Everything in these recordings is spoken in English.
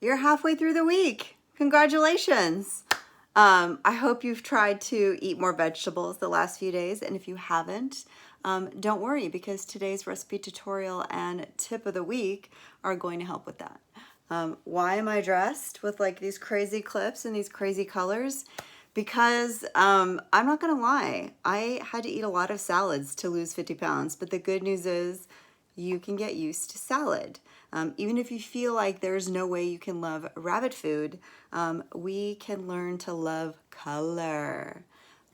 You're halfway through the week. Congratulations. I hope you've tried to eat more vegetables the last few days, and if you haven't, don't worry, because today's recipe tutorial and tip of the week are going to help with that. Why am I dressed with like these crazy clips and these crazy colors? Because I'm not gonna lie, I had to eat a lot of salads to lose 50 pounds, but the good news is you can get used to salad. Even if you feel like there's no way you can love rabbit food, we can learn to love color.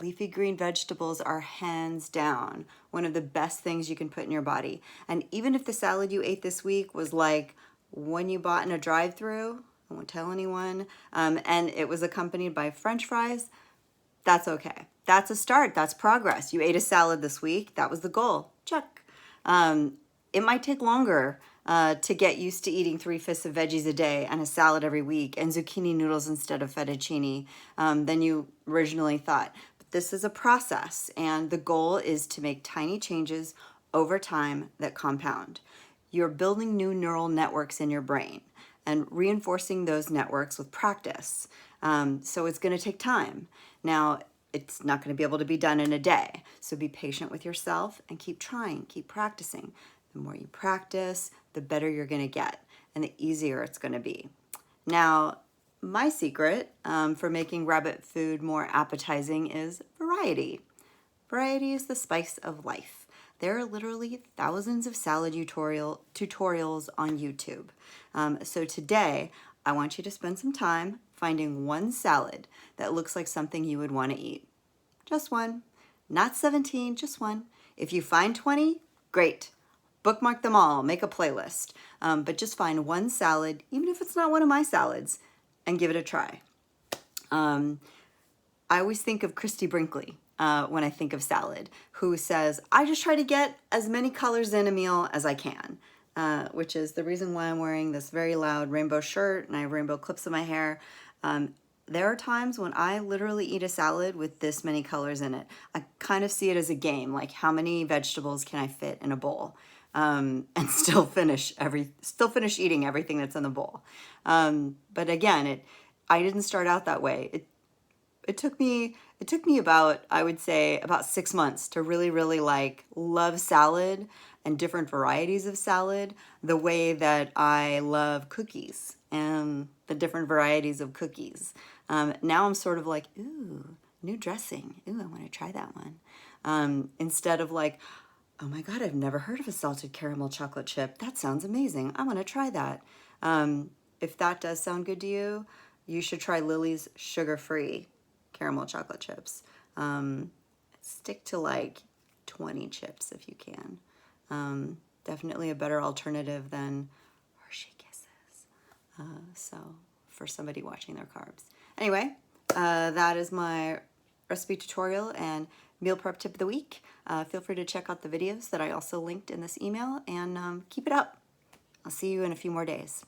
Leafy green vegetables are hands down one of the best things you can put in your body. And even if the salad you ate this week was like one you bought in a drive-thru, I won't tell anyone, and it was accompanied by French fries, that's okay. That's a start. That's progress. You ate a salad this week. That was the goal. Check. It might take longer to get used to eating 3/5 of veggies a day and a salad every week and zucchini noodles instead of fettuccine than you originally thought. But this is a process, and the goal is to make tiny changes over time that compound. You're building new neural networks in your brain and reinforcing those networks with practice. So it's going to take time. Now, it's not going to be able to be done in a day. So be patient with yourself and keep trying, keep practicing. The more you practice, the better you're going to get and the easier it's going to be. Now, my secret for making rabbit food more appetizing is variety. Variety is the spice of life. There are literally thousands of salad tutorials on YouTube. So today, I want you to spend some time finding one salad that looks like something you would want to eat. Just one. Not 17, just one. If you find 20, great. Bookmark them all, make a playlist. But just find one salad, even if it's not one of my salads, and give it a try. I always think of Christy Brinkley when I think of salad, who says, I just try to get as many colors in a meal as I can, which is the reason why I'm wearing this very loud rainbow shirt and I have rainbow clips in my hair. There are times when I literally eat a salad with this many colors in it. I kind of see it as a game, like how many vegetables can I fit in a bowl and still finish eating everything that's in the bowl. But again, I didn't start out that way. It took me about, I would say, about 6 months to really like love salad and different varieties of salad the way that I love cookies and the different varieties of cookies. Now I'm sort of like, ooh, new dressing. Ooh, I want to try that one. Instead of like, oh my God, I've never heard of a salted caramel chocolate chip. That sounds amazing. I want to try that. If that does sound good to you, you should try Lily's sugar-free caramel chocolate chips. Stick to like 20 chips if you can. Definitely a better alternative than Hershey Kisses. So for somebody watching their carbs. Anyway, that is my recipe tutorial and meal prep tip of the week. Feel free to check out the videos that I also linked in this email and keep it up. I'll see you in a few more days.